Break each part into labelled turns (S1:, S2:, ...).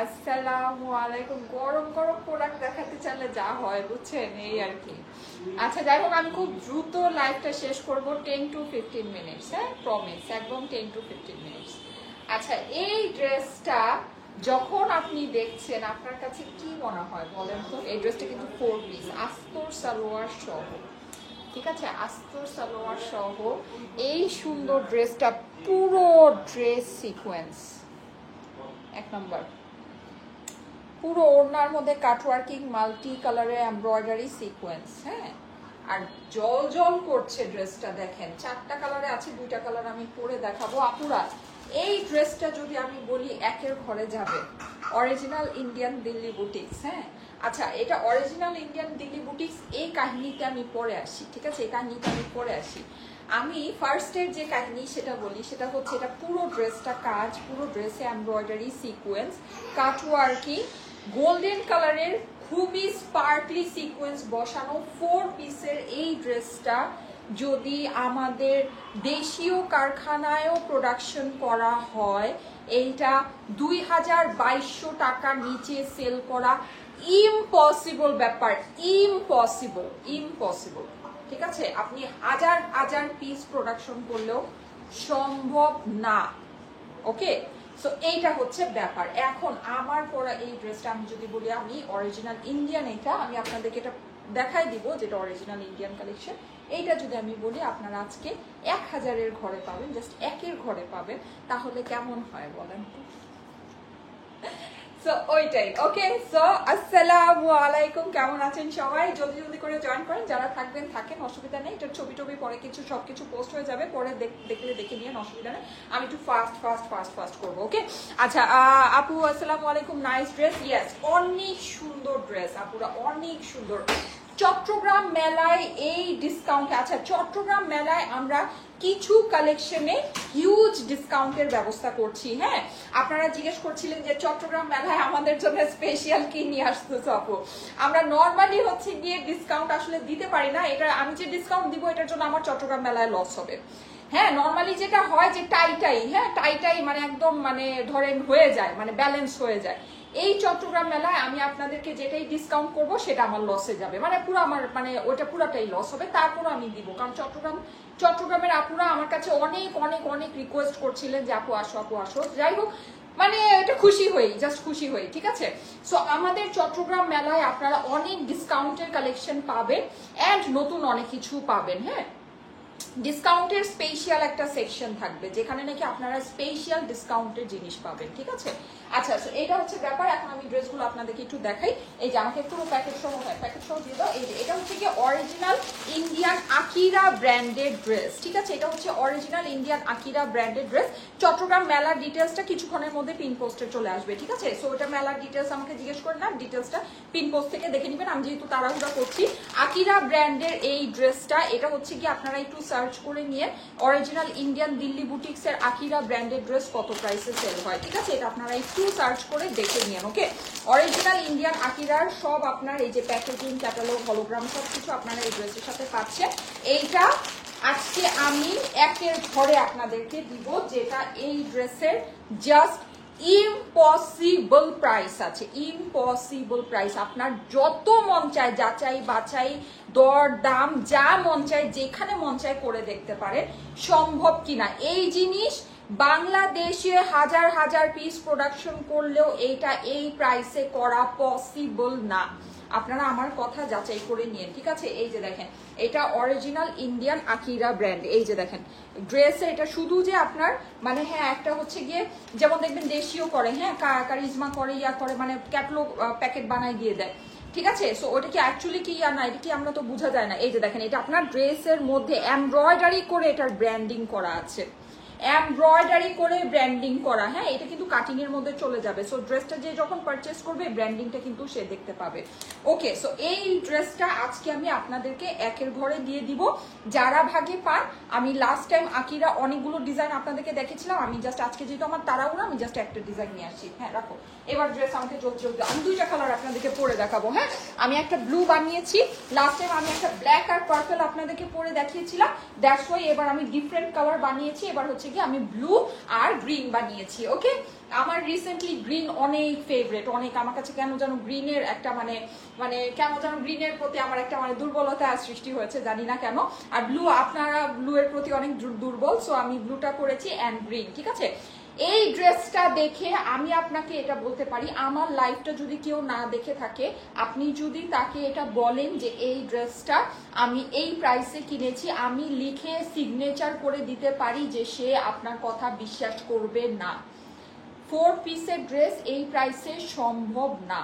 S1: আসসালামু আলাইকুম। গরম গরম প্রোডাক্ট দেখাতে চাইলে যা হয় বুঝছেন, এই আর কি। আচ্ছা যাই হোক, আমি খুব দ্রুত লাইভটা শেষ করব, 10 to 15 মিনিটস। হ্যাঁ, প্রমিস, একদম 10 to 15 মিনিটস। আচ্ছা, এই ড্রেসটা যখন আপনি দেখছেন আপনার কাছে কি মনে হয় বলেন তো? এই ড্রেসটা কিন্তু 4 পিস, আস্তর সালোয়ার সহ, ঠিক আছে, আস্তর সালোয়ার সহ এই সুন্দর ড্রেসটা, পুরো ড্রেস সিকোয়েন্স এক নম্বর, পুরো ওড়নার মধ্যে কাটওয়ার্কিং, মাল্টি কালারের এমব্রয়ডারি সিকোয়েন্স। হ্যাঁ, আর জল জল করছে ড্রেসটা, দেখেন 4টা কালারে আছে, 2টা কালার আমি পরে দেখাবো আপুরা। এই ড্রেসটা যদি আমি বলি একের ঘরে যাবে, অরিজিনাল ইন্ডিয়ান দিল্লি বুটিক্স। হ্যাঁ, আচ্ছা, এটা অরিজিনাল ইন্ডিয়ান দিল্লি বুটিক্স, এই কাহিনীতে আমি পরে আসি, ঠিক আছে, এই কাহিনীতে আমি পরে আসি। আমি ফার্স্টের যে কাহিনী সেটা বলি, সেটা হচ্ছে এটা পুরো ড্রেসটা কাজ, পুরো ড্রেসে এমব্রয়ডারি সিকোয়েন্স, কাটওয়ার্কিং, গোল্ডেন কালারের খুবই স্পার্কলি সিকোয়েন্স বসানো 4 পিসের এই ড্রেসটা যদি আমাদের দেশীয় কারখানায়ও প্রোডাকশন করা হয়, এইটা 2200 টাকার নিচে সেল করা ইম্পসিবল ব্যাপার, ইম্পসিবল, ইম্পসিবল। ঠিক আছে, আপনি হাজার হাজার পিস প্রোডাকশন করলেও সম্ভব না। ওকে, সো এইটা হচ্ছে ব্যাপার। এখন আমার পরা এই ড্রেসটা আমি যদি বলি আমি অরিজিনাল ইন্ডিয়ান, এটা আমি আপনাদেরকে এটা দেখাই দিব যেটা অরিজিনাল ইন্ডিয়ান কালেকশন। এইটা যদি আমি বলি আপনারা আজকে 1000-এর ঘরে পাবেন, জাস্ট একের ঘরে পাবেন, তাহলে কেমন হয় বলেন তো? সো ওইটাই। ওকে, সো আসসালামু আলাইকুম, কেমন আছেন সবাই? জলদি জলদি করে জয়েন করেন, যারা থাকবেন থাকেন, অসুবিধা নেই। এটার ছবি টবি পরে কিছু সবকিছু পোস্ট হয়ে যাবে, পরে দেখলে দেখে নিয়েন, অসুবিধা নেই। আমি একটু ফাস্ট করবো। ওকে, আচ্ছা আপু আসসালামু আলাইকুম, নাইস ড্রেস। ইয়েস, অনেক সুন্দর ড্রেস আপুরা, অনেক সুন্দর। চট্টগ্রাম মেলায় এই ডিসকাউন্ট, আচ্ছা চট্টগ্রাম মেলায় আমরা কিছু কালেকশনে হিউজ ডিসকাউন্টের ব্যবস্থা করছি। হ্যাঁ, আপনারা জিজ্ঞেস করছিলেন যে চট্টগ্রাম মেলায় আমাদের জন্য স্পেশাল কি নিয়ে আসতেছ আপু। আমরা নর্মালি হচ্ছে গিয়ে ডিসকাউন্ট আসলে দিতে পারি না, এটা আমি যে ডিসকাউন্ট দিব এটার জন্য আমার চট্টগ্রাম মেলায় লস হবে। হ্যাঁ, নর্মালি যেটা হয় যে টাইটাই, হ্যাঁ টাইটাই মানে একদম মানে ধরেন হয়ে যায়, মানে ব্যালেন্স হয়ে যায়। এই চট্টগ্রাম মেলায় আমি আপনাদেরকে যেটাই ডিসকাউন্ট করব সেটা আমার লসে যাবে, মানে পুরো আমার মানে ওটা পুরোটাই লস হবে, তারপর আমি দিব। কারণ চট্টগ্রামের আপুরা আমার কাছে অনেক অনেক অনেক রিকোয়েস্ট করছিলেন যে আপু আসো, আপু আসো। যাই হোক, মানে এটা খুশি হই, জাস্ট খুশি হই, ঠিক আছে। সো আমাদের চট্টগ্রাম মেলায় আপনারা অনেক ডিসকাউন্টের কালেকশন পাবেন অ্যান্ড নতুন অনেক কিছু পাবেন। হ্যাঁ, ডিসকাউন্টের স্পেশাল একটা সেকশন থাকবে যেখানে নাকি আপনারা স্পেশাল ডিসকাউন্টের জিনিস পাবেন, ঠিক আছে। আচ্ছা, এটা হচ্ছে ব্যাপার। এখন আমি ড্রেসগুলো আপনাদেরকে একটু দেখাই। এই যে আমাকে পুরো প্যাকেট সহ দিয়ে দাও। এই যে এটা হচ্ছে কি original Indian Akira branded dress, ঠিক আছে। এটা হচ্ছে original Indian Akira branded dress. Chittagong মেলার ডিটেলসটা কিছুক্ষণের মধ্যে পিন পোস্টে চলে আসবে, ঠিক আছে। সো এটা মেলার ডিটেলস আমাকে জিজ্ঞেস করে না, ডিটেলসটা পিন পোস্ট থেকে দেখে নেবেন। আমি যেহেতু তাড়াহুড়া করছি, আকিরা ব্র্যান্ডের এই ড্রেসটা, এটা হচ্ছে কি আপনারা একটু সার্চ করে নিয়ে অরিজিনাল ইন্ডিয়ান দিল্লি বুটিক্স এর আকিরা ব্র্যান্ডেড ড্রেস কত প্রাইসে সেল হয়, ঠিক আছে। এটা আপনারা একটু সার্চ করে দেখে নিন। ওকে, অরিজিনাল ইন্ডিয়ান আকিরার সব আপনার এই যে প্যাকেজিং, ক্যাটালগ, হলোগ্রাম সবকিছু আপনারা এই ড্রেসের সাথে পাচ্ছেন। এইটা আজকে আমি একের ঘরে আপনাদেরকে দিব, যেটা এই ড্রেসের জাস্ট ইম্পসিবল প্রাইস আছে, ইম্পসিবল প্রাইস। আপনার যত মন চায় যাচাই বাছাই দর দাম যা মন চায় যেখানে মন চায় করে দেখতে পারেন সম্ভব কিনা। এই জিনিস বাংলাদেশে হাজার হাজার পিস প্রোডাকশন করলেও এইটা এই প্রাইসে করা পসিবল না। আপনারা আমার কথা যাচাই করে নিন, ঠিক আছে। এই যে দেখেন, এটা অরিজিনাল ইন্ডিয়ান আকিরা ব্র্যান্ড। এই যে দেখেন ড্রেসে, এটা শুধু যে আপনার মানে হ্যাঁ একটা হচ্ছে গিয়ে যেমন দেখবেন দেশীয় করে, হ্যাঁ কারিজমা করে, ইয়া করে, মানে ক্যাটালগ প্যাকেট বানাই দিয়ে দেয়, ঠিক আছে। সো ওটা কি অ্যাকচুয়ালি কি ইয়া না, এটা কি আমরা তো বোঝা যায় না। এই যে দেখেন, এটা আপনার ড্রেসের মধ্যে এমব্রয়ডারি করে এটার ব্র্যান্ডিং করা আছে, এমব্রয়ডারি করে ব্র্যান্ডিং করা। হ্যাঁ, এটা কিন্তু কাটিং এর মধ্যে চলে যাবে। সো ড্রেসটা যে যখন পারচেস করবে ব্র্যান্ডিংটা কিন্তু সে দেখতে পাবে। ওকে, সো এই ড্রেসটা আজকে আমি আপনাদেরকে একের ঘরে দিয়ে দিব যারা ভাগে পান। আমি লাস্ট টাইম আকিরা অনেকগুলো ডিজাইন আপনাদেরকে দেখেছিলাম, আমি জাস্ট আজকে যেহেতু আমার তাড়াহুড়া আমি জাস্ট একটা ডিজাইন নিয়ে আসি। হ্যাঁ রাখো, এবার ড্রেস আমাকে জলদি আমি 2টা কালার আপনাদেরকে পরে দেখাবো। হ্যাঁ, আমি একটা ব্লু বানিয়েছি, লাস্ট টাইম আমি একটা ব্ল্যাক আর পার্পল আপনাদেরকে পরে দেখিয়েছিলাম, দ্যাটস ওয়াই এবার আমি ডিফারেন্ট কালার বানিয়েছি। এবার হচ্ছে কি আমি ব্লু আর গ্রিন বানিয়েছি। ওকে, আমার রিসেন্টলি গ্রিন অনেক ফেভারিট, অনেক আমার কাছে কেন যেন গ্রিনের একটা মানে মানে কেন যেন গ্রিনের প্রতি আমার একটা মানে দুর্বলতা সৃষ্টি হয়েছে, জানি না কেন। আর ব্লু, আপনারা ব্লু এর প্রতি অনেক দুর্বল, সো আমি ব্লুটা করেছি অ্যান্ড গ্রিন। ঠিক আছে, এই ড্রেসটা দেখে আমি আপনাকে এটা বলতে পারি, আমার লাইফটা যদি কেউ না দেখে থাকে, আপনি যদি তাকে এটা বলেন যে এই ড্রেসটা আমি এই প্রাইসে কিনেছি, আমি লিখে সিগনেচার করে দিতে পারি যে সে আপনার কথা বিশ্বাস করবে না। 4 পিসের ড্রেস এই প্রাইসে সম্ভব না।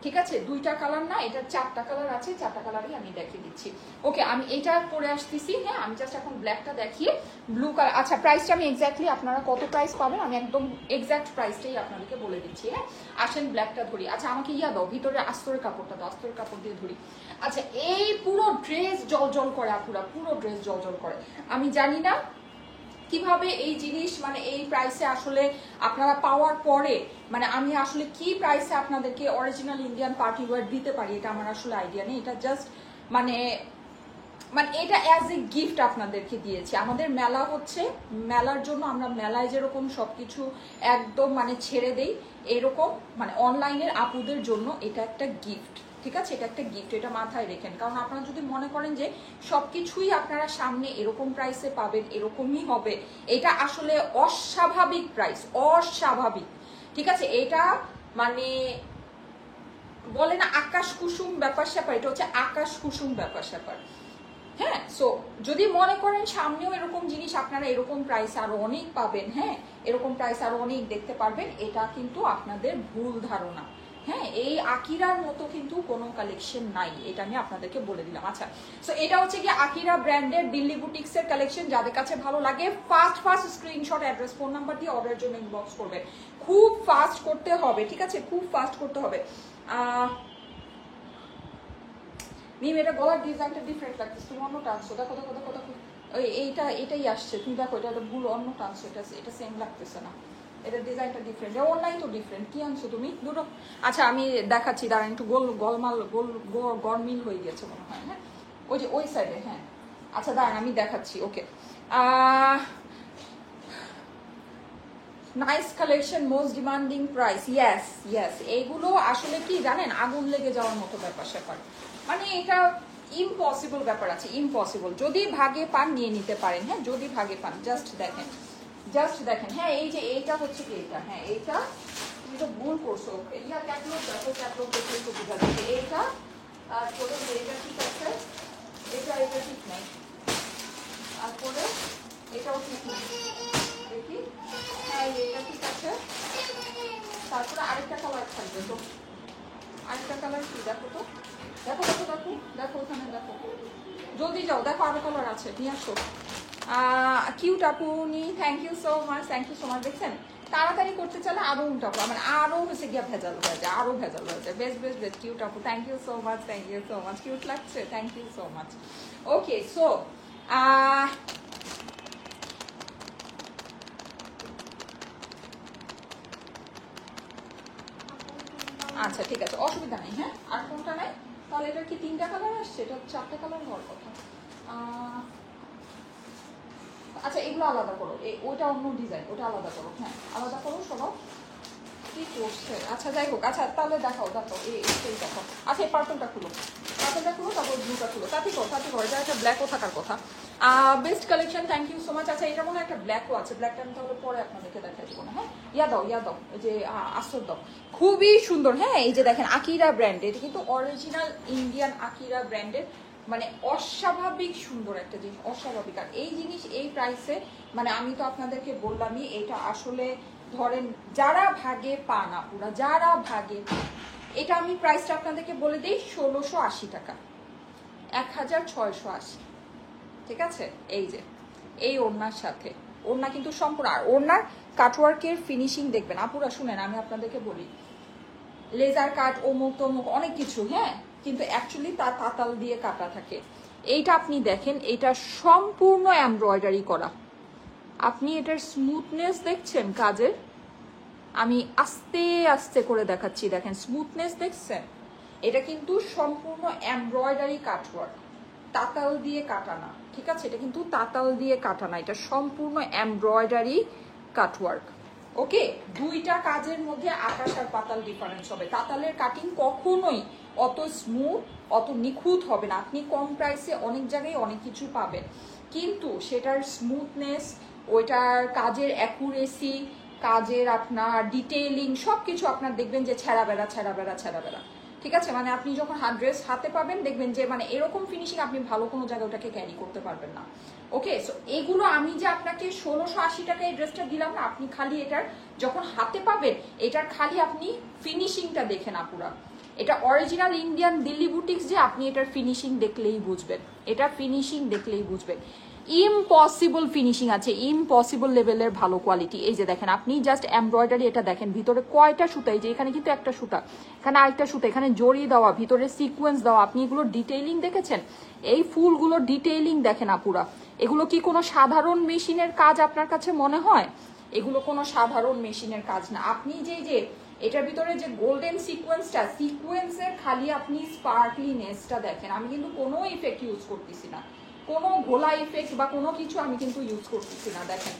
S1: ঠিক আছে, 2টা কালার না, এটা 4টা কালার আছে, 4টা কালারই আমি দেখিয়ে দিচ্ছি। ওকে, আমি এটা পরে আসতেছি। হ্যাঁ, আমি জাস্ট এখন ব্ল্যাকটা দেখিয়ে ব্লু কালার। আচ্ছা, প্রাইসটা আমি এক্স্যাক্টলি আপনারা কত প্রাইস পাবেন আমি একদম এক্স্যাক্ট প্রাইসটাই আপনাদেরকে বলে দিচ্ছি। হ্যাঁ, আসেন ব্ল্যাকটা ধরি। আচ্ছা, আমাকে ইয়া দাও, ভিতরে আস্তরের কাপড়টা দাও, আস্তরের কাপড় দিয়ে ধরি। আচ্ছা, এই পুরো ড্রেস জল করে আপুরা, পুরো ড্রেস জল করে। আমি জানি না কিভাবে এই জিনিস মানে এই প্রাইসে আসলে আপনারা পাওয়ার পরে মানে আমি আসলে কি প্রাইসে আপনাদেরকে অরিজিনাল ইন্ডিয়ান পার্টি ওয়্যার দিতে পারি, এটা আমার আসলে আইডিয়া নেই। এটা জাস্ট মানে মানে এটা অ্যাজ এ গিফট আপনাদেরকে দিয়েছি। আমাদের মেলা হচ্ছে, মেলার জন্য আমরা মেলায় যেরকম সবকিছু একদম মানে ছেড়ে দেই, এরকম মানে অনলাইনের আপুদের জন্য এটা একটা গিফট। ঠিক আছে, এটা একটা গিফট, এটা মাথায় রেখেন। কারণ আপনারা যদি মনে করেন যে সবকিছুই আপনারা সামনে এরকম প্রাইসে পাবেন, এরকমই হবে, এটা আসলে অস্বাভাবিক প্রাইস, অস্বাভাবিক। ঠিক আছে, এটা মানে বলে না আকাশ কুসুম ব্যাপার স্যাপার, এটা হচ্ছে আকাশ কুসুম ব্যাপার স্যাপার। হ্যাঁ, সো যদি মনে করেন সামনেও এরকম জিনিস আপনারা এরকম প্রাইস আরো অনেক পাবেন, হ্যাঁ এরকম প্রাইস আরো অনেক দেখতে পারবেন, এটা কিন্তু আপনাদের ভুল ধারণা। হ্যাঁ, এই আকিরার মতো কিন্তু কোনো কালেকশন নাই, এটা আমি আপনাদেরকে বলে দিলাম। আচ্ছা, সো এটা হচ্ছে কি আকিরা ব্র্যান্ডের দিল্লি বুটিক্স এর কালেকশন। যাদের কাছে ভালো লাগে fast screenshot, address, phone number দিয়ে অর্ডারের জন্য ইনবক্স করবেন। খুব ফাস্ট করতে হবে, ঠিক আছে, খুব ফাস্ট করতে হবে। মিম, এটা গলার ডিজাইনটা ডিফারেন্ট লাগতেছে, তুমি অন্য টানছো, দেখো দেখো দেখো দেখো, ওই এটাই আসছে, তুমি দেখো এটা ভুল অন্য টানছো, এটা সেম লাগতেছে না, এটা ডিজাইনটা ডিফারেন্ট, অনলাইন তো ডিফারেন্ট, কি আনছো তুমি দুটো? আচ্ছা, আমি দেখাচ্ছি, দাঁড়ান একটু গরমিল হয়ে গেছে মনে হয়। হ্যাঁ, ওই যে ওই সাইডে, হ্যাঁ আচ্ছা দাঁড়ান আমি দেখাচ্ছি। Okay, nice collection, most demanding price, yes এইগুলো আসলে কি জানেন, আগুন লেগে যাওয়ার মতো ব্যাপার স্যাপার, মানে এটা ইম্পসিবল ব্যাপার আছে, ইম্পসিবল। যদি ভাগে পান নিয়ে নিতে পারেন, হ্যাঁ যদি ভাগে পান, জাস্ট দেখেন। হ্যাঁ, এই যে এইটা হচ্ছে কি, এটা হ্যাঁ এইটা তুমি তো ভুল করছো, ইয়া ক্যাটলগ দেখো, ক্যাটলগ দেখে তো বোঝা যাচ্ছে এইটা, তারপরে এটা ঠিক আছে, এটা ঠিক নাই, তারপরে এটাও ঠিক নাই, দেখি হ্যাঁ এটা ঠিক আছে, তারপরে আরেকটা কালার থাকবে, তো আরেকটা কালার কি দেখো তো, দেখো ওখানে দেখো, জলদি যাও দেখো আরো কালার আছে, নিয়ে আসো। কিউট আপুনি, থ্যাংক ইউ সো মাচ, দেখছেন তাড়াতাড়ি করতে চাইলে আরো উল্টা মানে আরো হচ্ছে গিয়া ভেজাল হয়ে যায়, আরো ভেজাল হয়ে যায়। বেস্ট কিউট আপু, thank you so much, cute লাগছে, thank you so much. Okay, so আচ্ছা ঠিক আছে, অসুবিধা নেই। হ্যাঁ, আর কোনটা নাই তাহলে, এটা কি 3টা কালার আসছে, এটা 4টা কালার হওয়ার কথা। আচ্ছা, এগুলো আলাদা করো, ওইটা অন্য ডিজাইন, ওটা আলাদা করো, হ্যাঁ আলাদা করো সবাই, কি করছে। আচ্ছা যাই হোক, আচ্ছা তাহলে দেখাও এই দেখো। আচ্ছা, এই পার্পলটা খুলো, তারপর ব্লুটা খুলো, তাতে করো, এটা একটা ব্ল্যাকও থাকার কথা। Best collection, thank you so much. আচ্ছা, এটা মনে হয় একটা ব্ল্যাকও আছে, ব্ল্যাকটা আমি তাহলে পরে আপনাদেরকে দেখাই দেবো না। হ্যাঁ, ইয়া দাও, এই যে আস্তর দাও, খুবই সুন্দর। হ্যাঁ, এই যে দেখেন আকিরা ব্র্যান্ডের, এটা কিন্তু অরিজিনাল ইন্ডিয়ান আকিরা ব্র্যান্ডের, মানে অস্বাভাবিক সুন্দর একটা জিনিস, অস্বাভাবিক। আর এই জিনিস এই প্রাইসে মানে আমি তো আপনাদেরকে বললামই, এটা আসলে ধরেন যারা ভাগে পান আপুরা, যারা ভাগে, এটা আমি প্রাইসটা আপনাদেরকে বলে দিই, 1680 টাকা, 1680। ঠিক আছে, এই যে এই ওড়নার সাথে, ওড়না কিন্তু সম্পূর্ণ, আর ওড়নার কাটওয়ার্কের ফিনিশিং দেখবেন আপুরা, শুনেন আমি আপনাদেরকে বলি, লেজার কাট অমুক তমুক অনেক কিছু, হ্যাঁ কিন্তু অ্যাকচুয়ালি তার তাতাল দিয়ে কাটা থাকে। এইটা আপনি দেখেন, এটা সম্পূর্ণ এমব্রয়ডারি করা, আপনি এটার স্মুথনেস দেখছেন কাজের, আমি আস্তে আস্তে করে দেখাচ্ছি, দেখেন স্মুথনেস দেখছেন, এটা কিন্তু সম্পূর্ণ এমব্রয়ডারি কাটওয়ার্ক, তাতাল দিয়ে কাটা না, ঠিক আছে? এটা কিন্তু তাতাল দিয়ে কাটা না, এটা সম্পূর্ণ এমব্রয়ডারি কাটওয়ার্ক। ওকে, দুইটা কাজের মধ্যে আকাশ আর পাতাল ডিফারেন্স হবে। তাতালের কাটিং কখনোই অত স্মুথ, অত নিখুঁত হবে না। আপনি কম প্রাইসে অনেক জায়গায় অনেক কিছু পাবেন, কিন্তু সেটার স্মুথনেস, ওইটার কাজের অ্যাকুরেসি, কাজের আপনার ডিটেইলিং সব কিছু আপনার দেখবেন যে ছেঁড়া বেড়া, ঠিক আছে? মানে আপনি যখন ড্রেস হাতে পাবেন দেখবেন যে মানে এরকম ফিনিশিং আপনি ভালো কোনো জায়গায় ওটাকে ক্যারি করতে পারবেন না। ওকে, সো এগুলো আমি যে আপনাকে 1680 টাকায় এই ড্রেসটা দিলাম না, আপনি খালি এটার যখন হাতে পাবেন এটার খালি আপনি ফিনিশিংটা দেখেন আপুরা। এটা অরিজিনাল ইন্ডিয়ান দিল্লি বুটিক্স, যে আপনি এটার ফিনিশিং দেখলেই বুঝবেন, এটা ফিনিশিং দেখলেই বুঝবেন। ইম্পসিবল ফিনিশিং আছে, ইম্পসিবল লেভেলের ভালো কোয়ালিটি। এই যে দেখেন, আপনি জাস্ট এমব্রয়ডারি এটা দেখেন, ভিতরে কয়টা সুতা, এই যে এখানে কিন্তু একটা সুতা, এখানে আরেকটা সুতা, এখানে জড়ি দেওয়া, ভিতরে সিকোয়েন্স দেওয়া। আপনি এগুলো ডিটেইলিং দেখেছেন? এই ফুলগুলো ডিটেইলিং দেখেন আপুরা। এগুলো কি কোনো সাধারণ মেশিনের কাজ আপনার কাছে মনে হয়? এগুলো কোনো সাধারণ মেশিনের কাজ না। আপনি যে এটার ভিতরে যে গোল্ডেন সিকোয়েন্সটা, সিকোয়েন্সের খালি আপনি স্পার্কলিনেসটা দেখেন। আমি কিন্তু কোনো ইফেক্ট ইউজ করতেছি না, কোনো ঘোলা ইফেক্ট বা কোনো কিছু আমি কিন্তু ইউজ করতেছি না। দেখেন,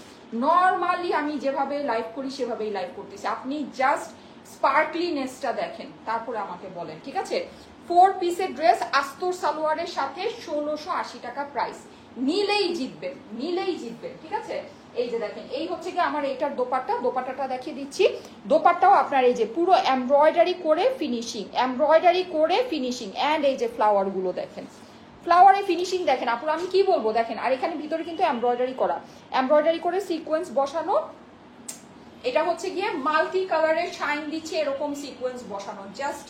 S1: নর্মালি আমি যেভাবে লাইভ করি সেভাবেই লাইভ করতেছি। আপনি জাস্ট স্পার্কলিনেসটা দেখেন, তারপরে আমাকে বলেন, ঠিক আছে? 4 পিসের ড্রেস আস্তর সালোয়ারের সাথে 1680 টাকা প্রাইস। নিলেই জিতবেন, নিলেই জিতবেন, ঠিক আছে? এই যে দেখেন, এই হচ্ছে কি আমার এটার দোপাট্টাটা দেখিয়ে দিচ্ছি। দোপাট্টাও আপনার এই যে পুরো এমব্রয়ডারি করে ফিনিশিং, এমব্রয়ডারি করে ফিনিশিং, এন্ড এই যে ফ্লাওয়ার গুলো দেখেন, ফ্লাওয়ারের ফিনিশিং দেখেন আপুর, আমি কি বলবো দেখেন। আর এখানে ভিতরে কিন্তু এমব্রয়ডারি করা, এমব্রয়ডারি করে সিকোয়েন্স বসানো। এটা হচ্ছে গিয়ে মাল্টি কালারের শাইন দিচ্ছে এরকম সিকোয়েন্স বসানো। জাস্ট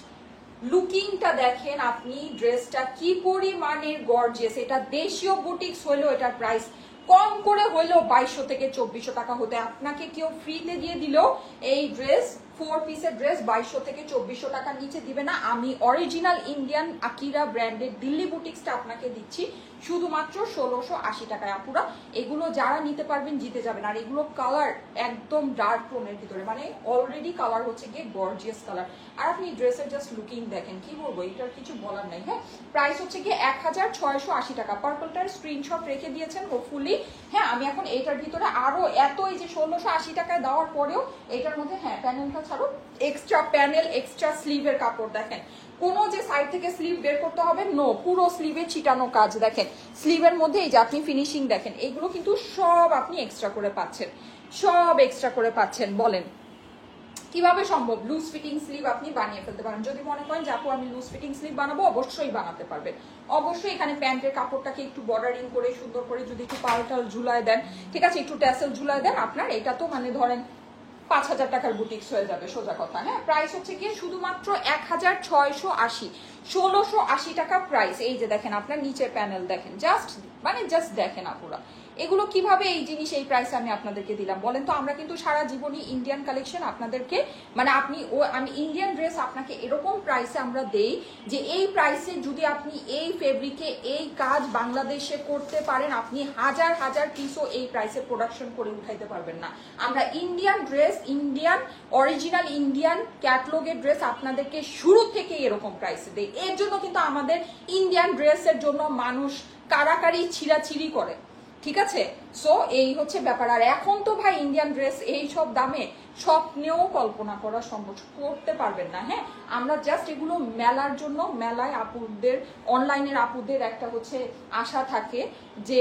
S1: লুকিংটা দেখেন আপনি, ড্রেসটা কি পরিমাণের গর্জিয়াস। এটা দেশীয় বুটিক্স হইলেও এটার প্রাইস কম করে হইলেও 2200 থেকে 2400 টাকা হতে আপনাকে কেউ ফ্রিতে দিয়ে দিলেও এই ড্রেস 4 পিসের ড্রেস 2200 থেকে 2400 টাকার নিচে দিবে না। আমি অরিজিনাল ইন্ডিয়ান আকিরা ব্র্যান্ডের দিল্লি বুটিক্সটা আপনাকে দিচ্ছি শুধুমাত্র 1680 টাকায় আপুরা। এগুলো যারা নিতে পারবেন জিতে যাবেন। আর এগুলো কালার একদম ডার্ক টোনের ভিতরে, মানে অলরেডি কালার হচ্ছে গিয়ে গর্জিয়াস কালার। আর আপনি ড্রেসের জাস্ট লুকিং দেখেন, কি বলবো, এটার কিছু বলার নাই। হ্যাঁ, প্রাইস হচ্ছে গিয়ে 1680 টাকা। পার্পলটার স্ক্রিনশট রেখে দিয়েছেন হোপফুলি। হ্যাঁ, আমি এখন এইটার ভিতরে আরো এত, এই যে 1680 টাকায় দেওয়ার পরেও এটার মধ্যে, হ্যাঁ প্যানেলটা ছাড়ো, এক্সট্রা প্যানেল, এক্সট্রা স্লিভের কাপড় দেখেন। কোনো যে সাইড থেকে স্লিভ বের করতে হবে নো, পুরো স্লিভে ছিটানো কাজ দেখেন। স্লিভের মধ্যে এই যে আপনি ফিনিশিং দেখেন, এইগুলো কিন্তু সব আপনি এক্সট্রা করে পাচ্ছেন, সব এক্সট্রা করে পাচ্ছেন। বলেন কিভাবে সম্ভব? লুজ ফিটিং স্লিভ আপনি বানিয়ে ফেলতে পারেন। যদি মনে করেন যে আপু আমি লুজ ফিটিং স্লিভ বানাবো, অবশ্যই বানাতে পারবেন। অবশ্যই এখানে প্যান্টের কাপড়টাকে একটু বর্ডারিং করে সুন্দর করে যদি একটু পালটাল ঝুলায় দেন, ঠিক আছে, একটু ট্যাসেল ঝুলায় দেন, আপনার এটা তো মানে ধরেন 5000 টাকার বুটিক্স হয়ে যাবে, সোজা কথা। হ্যাঁ, প্রাইস হচ্ছে গিয়ে শুধুমাত্র 1680, 1680 টাকা প্রাইস। এই যে দেখেন আপনার নিচের প্যানেল দেখেন, জাস্ট মানে জাস্ট দেখেন আপুরা, এগুলো কিভাবে এই জিনিস এই প্রাইসে আমি আপনাদেরকে দিলাম বলেন তো? আমরা কিন্তু সারা জীবনই ইন্ডিয়ান কালেকশন আপনাদেরকে, মানে আমি ইন্ডিয়ান ড্রেস আপনাকে এরকম প্রাইসে আমরা দেই যে এই প্রাইসে যদি আপনি এই ফেব্রিকে এই কাজ বাংলাদেশে করতে পারেন, আপনি হাজার হাজার পিসও এই প্রাইসে প্রোডাকশন করে উঠাইতে পারবেন না। আমরা Indian dress, Indian original Indian ক্যাটলগের ড্রেস আপনাদেরকে শুরু থেকে এরকম প্রাইসে দেই। এর জন্য কিন্তু আমাদের ইন্ডিয়ান ড্রেসের জন্য মানুষ কারাকারি ছিঁড়াছিড়ি করে, ঠিক আছে? সো এই হচ্ছে ব্যাপার। আর এখন তো ভাই ইন্ডিয়ান ড্রেস এই সব দামে স্বপ্নেও কল্পনা করা সম্ভব, করতে পারবেন না। হ্যাঁ, আমরা জাস্ট এগুলো মেলার জন্য, মেলায় আপুদের, অনলাইনের আপুদের একটা হচ্ছে আশা থাকে যে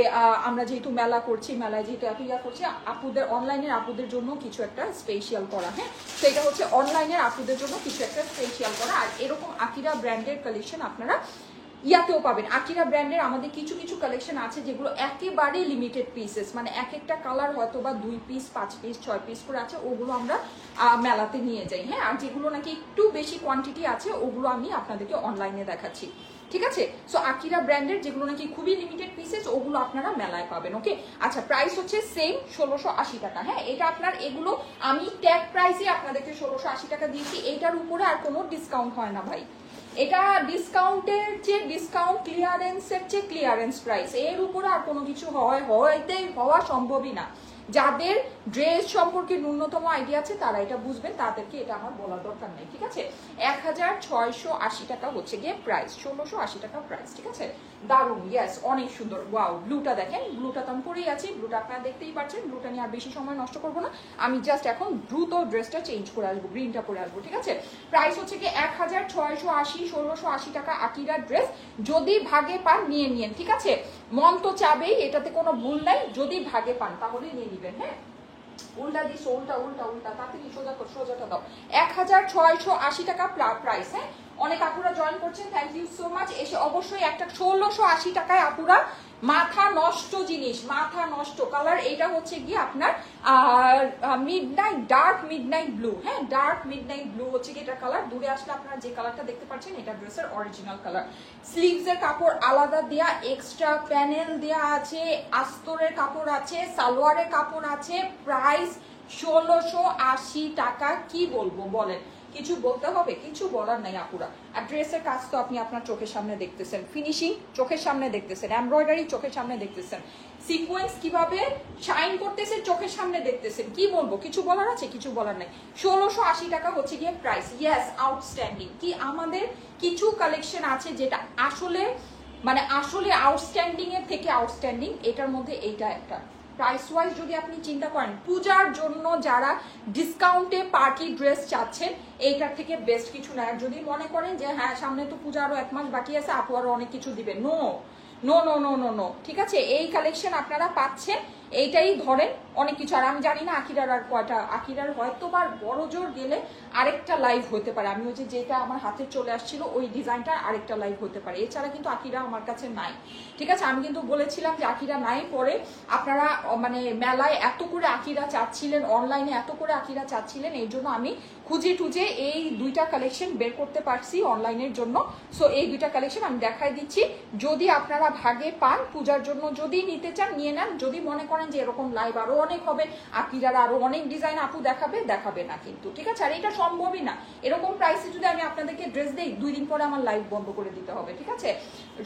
S1: আমরা যেহেতু মেলা করছি, মেলায় যেহেতু এত ইয়া করছি, আপুদের, অনলাইনের আপুদের জন্য কিছু একটা স্পেশাল করা। হ্যাঁ, সেটা হচ্ছে অনলাইনের আপুদের জন্য কিছু একটা স্পেশাল করা। আর এরকম আকিরা ব্র্যান্ডের কালেকশন আপনারা ইয়াতেও পাবেন। আকিরা ব্র্যান্ডের আমাদের কিছু কিছু কালেকশন আছে যেগুলো একেবারে লিমিটেড পিসেস, মানে এক একটা কালার হয়তো বা 2 পিস, 5 পিস, 6 পিস করে আছে, ওগুলো আমরা মেলাতে নিয়ে যাই। হ্যাঁ, আর যেগুলো নাকি একটু বেশি কোয়ান্টিটি আছে ওগুলো আমি আপনাদেরকে অনলাইনে দেখাচ্ছি, ঠিক আছে? সো আকিরা ব্র্যান্ডের যেগুলো নাকি খুবই লিমিটেড পিসেস ওগুলো আপনারা মেলায় পাবেন। ওকে, আচ্ছা, প্রাইস হচ্ছে সেম 1680 টাকা। হ্যাঁ, এটা আপনার, এগুলো আমি ট্যাগ প্রাইসে আপনাদেরকে 1680 টাকা দিয়েছি, এইটার উপরে আর কোনো ডিসকাউন্ট হয় না ভাই। এটা ডিসকাউন্টের চেয়ে ডিসকাউন্ট, ক্লিয়ারেন্সের চেয়ে ক্লিয়ারেন্স প্রাইস, এর উপরে আর কোনো কিছু হওয়া সম্ভবই না। যাদের ড্রেস সম্পর্কে ন্যূনতম আইডিয়া আছে তারা এটা বুঝবেন, তাদেরকে এটা আমার বলার দরকার নেই, ঠিক আছে। 1680 টাকা হচ্ছে গিয়ে প্রাইস, 1680 টাকা প্রাইস, ঠিক আছে। দারুণ, ইয়েস, অনেক সুন্দর। ওয়াও, ব্লুটা দেখেন, ব্লুটা তো আমি পরেই আছি, ব্লুটা আপনারা দেখতেই পাচ্ছেন। ব্লুটা নিয়ে আর বেশি সময় নষ্ট করবো না, আমি জাস্ট এখন দ্রুত ড্রেসটা চেঞ্জ করে আসবো, গ্রিনটা পরে আসবো, ঠিক আছে। প্রাইস হচ্ছে কি 1680, 1680 টাকা আকিরা ড্রেস। যদি ভাগে পান নিয়ে নিন, ঠিক আছে। মন তো চাবেই, এটাতে কোনো ভুল নাই, যদি ভাগে পান তাহলে নিয়ে নিবেন। হ্যাঁ, উল্টা দিস, উল্টা উল্টা উল্টা, তাড়াতাড়ি সোজাটা দাও। 1680 টাকা প্রাইস। হ্যাঁ, অনেক আপুরা জয়েন করছেন, থ্যাংক ইউ সো মাচ। এসে অবশ্যই একটা 1680 টাকায় আপুরা মাথা নষ্ট জিনিস, মাথা নষ্ট কালার। এটা হচ্ছে গিয়ে আপনার মিডনাইট, ডার্ক মিডনাইট ব্লু। হ্যাঁ, ডার্ক মিডনাইট ব্লু হচ্ছে কি এটা কালার। দূরে আসলে আপনারা যে কালারটা দেখতে পাচ্ছেন এটা ড্রেসের অরিজিনাল কালার। স্লিভস এর কাপড় আলাদা দেয়া, এক্সট্রা প্যানেল দেয়া আছে, আস্তরের কাপড় আছে, সালোয়ারের কাপড় আছে। প্রাইস 1680 টাকা। কি বলবো বলেন, কিছু বলতে হবে? কিছু বলার নাই আপুরা। আর ড্রেসের কাজ তো আপনি আপনার চোখের সামনে দেখতেছেন, ফিনিশিং চোখের সামনে দেখতেছেন, এমব্রয়ডারি চোখের সামনে দেখতেছেন, সিকোয়েন্স কিভাবে শাইন করতেছে চোখের সামনে দেখতেছেন। কি বলবো, কিছু বলার আছে? কিছু বলার নাই। 1680 টাকা হচ্ছে গিয়ে প্রাইস। Yes, outstanding. কি আমাদের কিছু কালেকশন আছে যেটা আসলে আসলে আউটস্ট্যান্ডিং এর থেকে আউটস্ট্যান্ডিং, এটার মধ্যে এইটা একটা। প্রাইস ওয়াইজ যদি আপনি চিন্তা করেন, পূজার জন্য যারা ডিসকাউন্টে পার্টি ড্রেস চাচ্ছেন, এইটার থেকে বেস্ট কিছু না। যদি মনে করেন যে হ্যাঁ সামনে তো পূজা আরো 1 মাস বাকি আছে, আপু আরো অনেক কিছু দিবে, no no no no no no, ঠিক আছে। এই কালেকশন আপনারা পাচ্ছেন, এইটাই ধরেন অনেক কিছু। আর আমি জানি না আকিরার আর কয়টা, আকিরার হয়তো বা বড় জোর গেলে আরেকটা লাইভ হতে পারে। আমি ওই যেটা আমার হাতে চলে আসছিল ওই ডিজাইনটা আরেকটা লাইভ হতে পারে, এছাড়া কিন্তু আকিরা আমার কাছে নাই, ঠিক আছে। আমি কিন্তু বলেছিলাম যে আকিরা নাই, পরে আপনারা মেলায় এত করে আকিরা চাচ্ছিলেন, অনলাইনে এত করে আকিরা চাচ্ছিলেন, এই জন্য আমি খুঁজে টুজে এই 2টা কালেকশন বের করতে পারছি অনলাইনের জন্য। সো এই 2টা কালেকশন আমি দেখাই দিচ্ছি, যদি আপনারা ভাগে পান পূজার জন্য, যদি নিতে চান নিয়ে নেন। যদি মনে করেন যে এরকম লাইভ আরো অনেক হবে, আকিরার আরো অনেক ডিজাইন আপু দেখাবে না কিন্তু, ঠিক আছে। আর এটা সম্ভবই না, এরকম প্রাইসে যদি আমি আপনাদেরকে ড্রেস দেই 2 দিন পরে আমার লাইভ বন্ধ করে দিতে হবে, ঠিক আছে।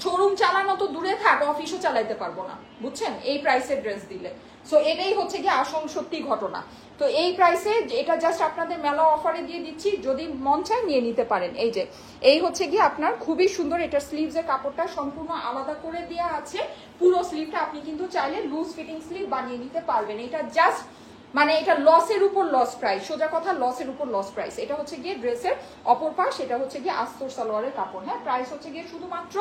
S1: শোরুম চালানো তো দূরে থাক, অফিসও চালাইতে পারবো না, বুঝছেন, এই প্রাইসের ড্রেস দিলে। সো এটাই হচ্ছে কি আসল সত্যি ঘটনা। তো এই প্রাইসে এটা জাস্ট আপনাদের মেলা অফারে দিয়ে দিচ্ছি, যদি মন চায় নিয়ে নিতে পারেন। এই যে এই হচ্ছে কি আপনার খুবই সুন্দর, এটা স্লিভস এর কাপড়টা সম্পূর্ণ আলাদা করে দেওয়া আছে। পুরো স্লিভটা আপনি কিন্তু চাইলে লুজ ফিটিং স্লিভ বানিয়ে নিতে পারবেন। এটা জাস্ট এটা লসের উপর লস প্রাইস, সোজা কথা লসের উপর লস প্রাইস। এটা হচ্ছে গিয়ে ড্রেসের অপর পাশ, এটা হচ্ছে গিয়ে আস্তর সালোয়ারের কাপড়। হ্যাঁ, প্রাইস হচ্ছে গিয়ে শুধুমাত্র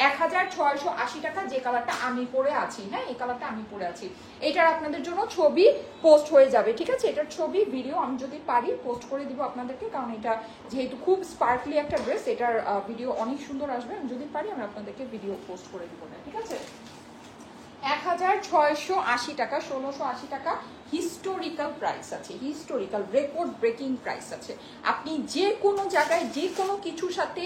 S1: 1680 টাকা, যে কালারটা আমি পরে আছি। হ্যাঁ, এই কালারটা আমি পরে আছি। এটার আপনাদের জন্য ছবি পোস্ট হয়ে যাবে, ঠিক আছে। এটার ছবি ভিডিও আমি যদি পারি পোস্ট করে দিব আপনাদেরকে, কারণ এটা যেহেতু খুব স্পার্কলি একটা ড্রেস, এটার ভিডিও অনেক সুন্দর আসবে। আমি যদি পারি আমি আপনাদেরকে ভিডিও পোস্ট করে দিব, ঠিক আছে। 1680 টাকা, 1680 টাকা হিস্টোরিক্যাল প্রাইস আছে, হিস্টোরিক্যাল রেকর্ড ব্রেকিং প্রাইস আছে। আপনি যে কোনো জায়গায় যে কোনো কিছুর সাথে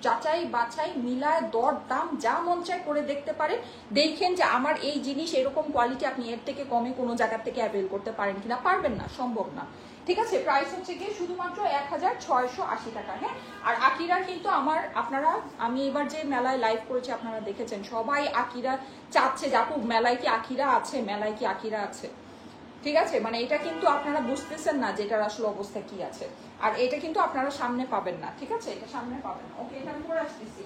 S1: যাচাই বাছাই মিলায় দর দাম যা মন চায় করে দেখতে পারেন। দেখেন যে আমার এই জিনিস এরকম কোয়ালিটি আপনি এর থেকে কমে কোনো জায়গা থেকে অ্যাভেল করতে পারেন কিনা, পারবেন না, সম্ভব না, ঠিক আছে। প্রাইস হচ্ছে গিয়ে শুধুমাত্র 1680 টাকা। হ্যাঁ, আর আকিরা কিন্তু আমি এবার যে মেলায় লাইভ করেছি আপনারা দেখেছেন, সবাই আকিরা চাচ্ছে যে আপু মেলায় কি আকিরা আছে, মেলায় কি আকিরা আছে, ঠিক আছে। এটা কিন্তু আপনারা বুঝতেছেন না যে এটার আসলে অবস্থা কি আছে। আর এটা কিন্তু আপনারা সামনে পাবেন না, ঠিক আছে, এটা সামনে পাবেন না। ওকে, এটা আমি করে আসতেছি।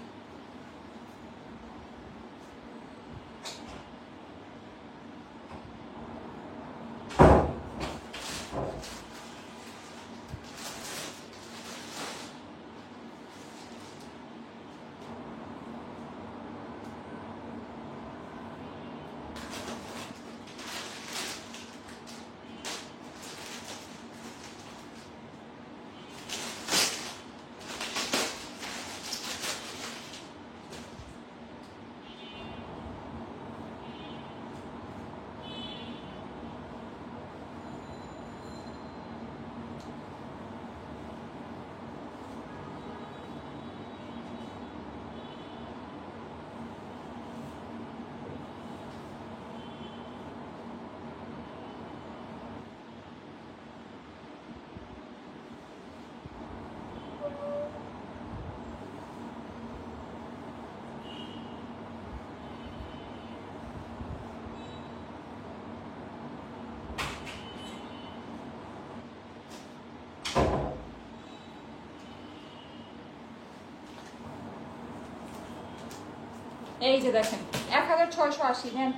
S1: এই যে দেখেন 1680 নেন।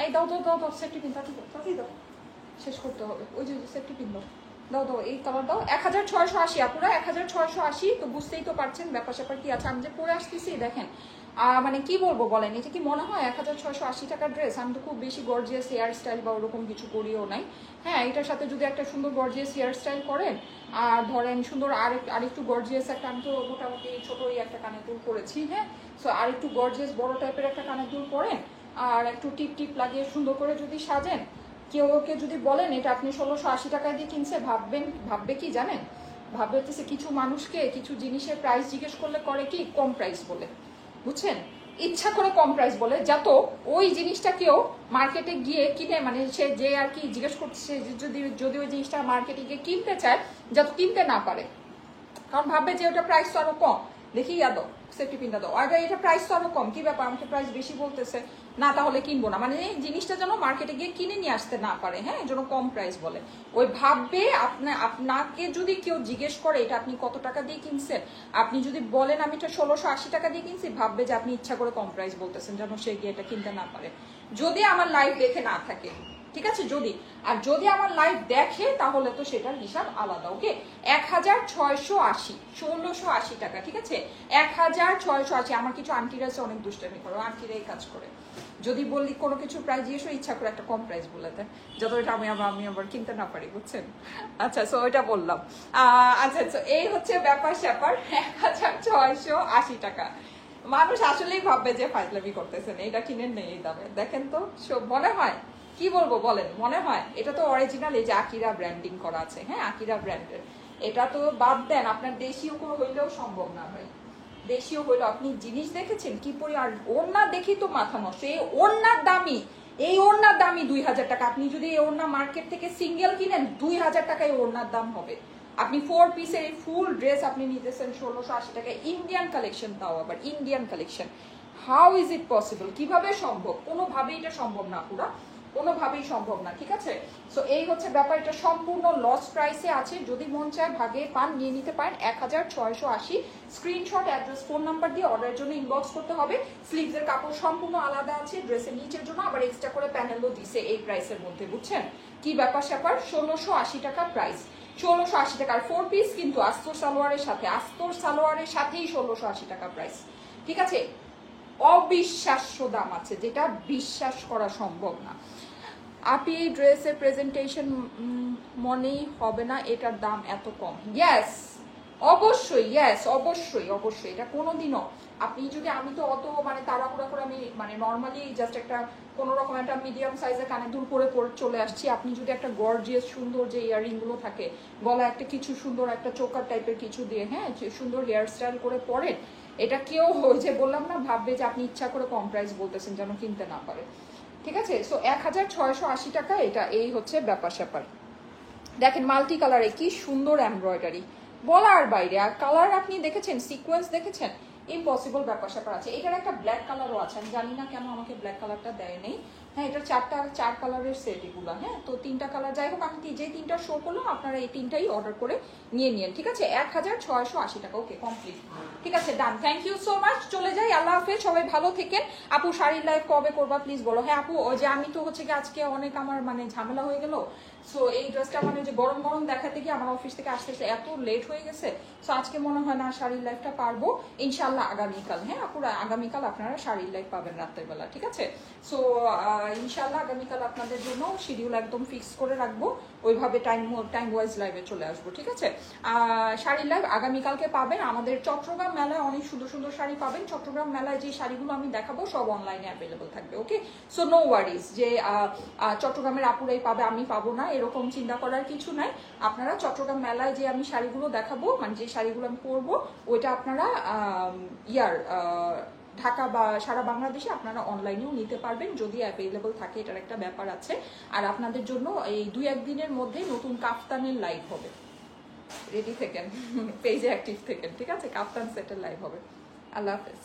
S1: এই দাও দাও দাও দাও সেফটি পিন, তাড়াতাড়ি দাও, শেষ করতে হবে। ওই যে সেফটি পিন দাও, দাও দাও, এই কালার দাও। 1680 আপুরা, 1680। তো বুঝতেই তো পারছেন ব্যাপার স্যাপার কি আছে। আমি যে পরে আসতেছি দেখেন, মানে কি বলবো বলেন, এটা কি মনে হয় 1680 টাকার ড্রেস? আমি তো খুব বেশি গর্জিয়াস হেয়ার স্টাইল বা ওরকম কিছু করিও নাই। হ্যাঁ, এটার সাথে যদি একটা সুন্দর গর্জিয়াস হেয়ার স্টাইল করেন, আর ধরেন সুন্দর আরেকটু গর্জিয়াস একটা, আমি তো মোটামুটি ছোটোই একটা কানের দুল করেছি, হ্যাঁ, সো আরেকটু গর্জিয়াস বড় টাইপের একটা কানের দুল করেন, আর একটু টিপ টিপ লাগিয়ে সুন্দর করে যদি সাজেন, কেউ ওকে যদি বলেন এটা আপনি 1680 টাকা দিয়ে কিনছে, ভাববে কি জানেন? ভাববে হচ্ছে কিছু মানুষকে কিছু জিনিসের প্রাইস জিজ্ঞেস করলে করে কি কম প্রাইস বলে, বুঝছেন? ইচ্ছা করে কম প্রাইস বলে, যত ওই জিনিসটা কেউ মার্কেটে গিয়ে কিনে, মানে সে যে আর কি জিজ্ঞেস করছে, যদি ওই জিনিসটা মার্কেটে গিয়ে কিনতে চায়, যত কিনতে না পারে, কারণ ভাববে যে ওটা প্রাইস তো আরো কম, দেখি ইয়াদো সেফটি পিনটা দাও, আগে এটা প্রাইস তো আরো কম, কি ব্যাপার আমাকে প্রাইস বেশি বলতেছে, না তাহলে কিনবো না, মানে এই জিনিসটা যেন মার্কেটে গিয়ে কিনে নিয়ে আসতে না পারে, হ্যাঁ, এই জন্য কম প্রাইস বলে। ওই ভাববে আপনাকে যদি কেউ জিজ্ঞেস করে এটা আপনি কত টাকা দিয়ে কিনছেন, আপনি যদি বলেন আমি এটা 1680 টাকা দিয়ে কিনছি, ভাববে যে আপনি ইচ্ছা করে কম প্রাইস বলতেছেন যেন সে গিয়ে এটা কিনতে না পারে, যদি আমার লাইভ দেখে না থাকে, ঠিক আছে? যদি আমার লাইভ দেখে তাহলে তো সেটার হিসাব আলাদা। ওকে, 1680, 1680 টাকা, ঠিক আছে? 1680। আমার কিছু আন্টিরা আছে অনেক দুষ্টামি করে, আন্টিরা এই কাজ করে, যদি বললি কোনো কিছু প্রাইস জিজ্ঞেস ইচ্ছা করে একটা কম প্রাইস বলে দেয়, যত এটা আমি আবার কিনতে না পারি, বুঝছেন? আচ্ছা, সো ওইটা বললাম। আচ্ছা, এই হচ্ছে ব্যাপার স্যাপার। 1680 টাকা। মানুষ আসলেই ভাববে যে ফাইজলামি করতেছেন, এটা কিনেন নেই এই দামে। দেখেন তো, সব মনে হয় কি বলবো বলেন, মনে হয় এটা তো অরিজিনাল, এই যে আকিরা ব্র্যান্ডিং করা আছে, হ্যাঁ, আকিরা ব্র্যান্ডের। এটা তো বাদ দেন, আপনার দেশীয় কোনো হইলেও সম্ভব না ভাই, দেশীয় হইলেও। আপনি জিনিস দেখেছেন কি পরি, আর ওড়না দেখি তো মাথা নষ্ট। এই ওড়নার দামি, এই ওড়নার দামি 2000 টাকা। আপনি যদি এই ওড়না মার্কেট থেকে সিঙ্গেল কিনেন 2000 টাকায় ওড়নার দাম হবে। আপনি 4 পিসের এই ফুল ড্রেস আপনি নিতেছেন 1680 টাকায়, ইন্ডিয়ান কালেকশন, তাও আবার Indian collection. How is it possible? কিভাবে সম্ভব? কোনোভাবেই এটা সম্ভব না, পুরা কোনোভাবেই সম্ভব না, ঠিক আছে? সো এই হচ্ছে ব্যাপার, এটা সম্পূর্ণ লস প্রাইসে আছে। যদি মন চায় ভাগে পান নিয়ে নিতে পারেন। 1680। স্ক্রিনশট, অ্যাড্রেস, ফোন নাম্বার দিয়ে অর্ডারের জন্য ইনবক্স করতে হবে। স্লিভসের কাপড় সম্পূর্ণ আলাদা আছে, ড্রেসের নিচের জন্য আবার এক্সট্রা করে প্যানেলও দিছে এই প্রাইসের মধ্যে, বুঝছেন কি ব্যাপার স্যাপার? 1680 টাকা প্রাইস, 1680 টাকার 4 পিস, কিন্তু আস্তর সালোয়ারের সাথেই 1680 টাকা প্রাইস, ঠিক আছে? অবিশ্বাস্য দাম আছে, যেটা বিশ্বাস করা সম্ভব না। আপনি এই ড্রেসের প্রেজেন্টেশন মনেই হবে না এটার দাম এত কম। ইয়েস, অবশ্যই, ইয়েস, অবশ্যই অবশ্যই, এটা কোনোদিনও আপনি যদি, আমি তো অত মানে তাড়াহুড়া করে, আমি মানে নর্মালি জাস্ট একটা কোনো রকম একটা মিডিয়াম সাইজের কানের দুল পরে চলে আসছি। আপনি যদি একটা গর্জিয়াস সুন্দর যে ইয়াররিংগুলো থাকে, গলা একটা কিছু সুন্দর একটা চোকার টাইপের কিছু দিয়ে, হ্যাঁ, সুন্দর হেয়ার স্টাইল করে পরেন, এটা কেউ যে বললাম না, ভাববে যে আপনি ইচ্ছা করে কম প্রাইস বলতেছেন যেন কিনতে না পারে, ঠিক আছে? সো 1680 টাকা, এটা এই হচ্ছে ব্যাপার স্যাপার। দেখেন মাল্টি কালারে কি সুন্দর এমব্রয়ডারি, বলার বাইরে। আর কালার আপনি দেখেছেন, সিকোয়েন্স দেখেছেন, ইম্পসিবল ব্যাপার স্যাপার আছে। এটার একটা ব্ল্যাক কালারও আছে, আমি জানি না কেন আমাকে ব্ল্যাক কালারটা দেয় নেই। হ্যাঁ, এটার চার কালারের সেট এগুলো, হ্যাঁ, তো 3টা কালার। যাই হোক, আমি যে 3টা শো করলাম, আপনারা এই 3টাই অর্ডার করে নিয়ে নিন, ঠিক আছে? 1680 টাকা। ওকে, কমপ্লিট, ঠিক আছে, ডান। থ্যাংক ইউ সো মাচ, চলে যাই, আল্লাহ হাফেজ, সবাই ভালো থেকেন। আপু শাড়ির লাইভ কবে করবা প্লিজ বলো। হ্যাঁ আপু, ওই যে আমি তো হচ্ছে কি আজকে অনেক আমার মানে ঝামেলা হয়ে গেল। সো এই ড্রেসটা মানে যে গরম গরম দেখাতে গিয়ে আমার অফিস থেকে আসতে এত লেট হয়ে গেছে। সো আজকে মনে হয় না শাড়ির লাইভটা পারবো। ইনশাল্লাহ আগামীকাল, হ্যাঁ আপুরা, আগামীকাল আপনারা শাড়ির লাইভ পাবেন রাতের বেলা, ঠিক আছে? সো ইনশাল্লাহ আগামীকাল আপনাদের জন্য শিডিউল একদম ফিক্স করে রাখবো, ওইভাবে টাইম ওয়াইজ লাইভে চলে আসবো, ঠিক আছে? শাড়ির লাইভ আগামীকালকে পাবেন। আমাদের চট্টগ্রাম মেলায় অনেক সুন্দর সুন্দর শাড়ি পাবেন। চট্টগ্রাম মেলায় যে শাড়িগুলো আমি দেখাবো সব অনলাইনে অ্যাভেলেবল থাকবে, ওকে? সো নো ওয়ারিজ যে চট্টগ্রামের আপুরাই পাবে আমি পাবো না, এরকম চিন্তা করার কিছু নাই। আপনারা চট্টগ্রাম মেলায় যে আমি শাড়িগুলো দেখাবো, মানে যে শাড়িগুলো আমি পরবো, ওইটা আপনারা ঢাকা বা সারা বাংলাদেশে আপনারা অনলাইনেও নিতে পারবেন যদি অ্যাভেলেবল থাকে, এটার একটা ব্যাপার আছে। আর আপনাদের জন্য এই 2-1 দিনের মধ্যে নতুন কাফতানের লাইভ হবে, রেডি থেকেন, পেজে অ্যাক্টিভ থেকেন, ঠিক আছে? কাফতান সেটের লাইভ হবে। আল্লাহ হাফেজ।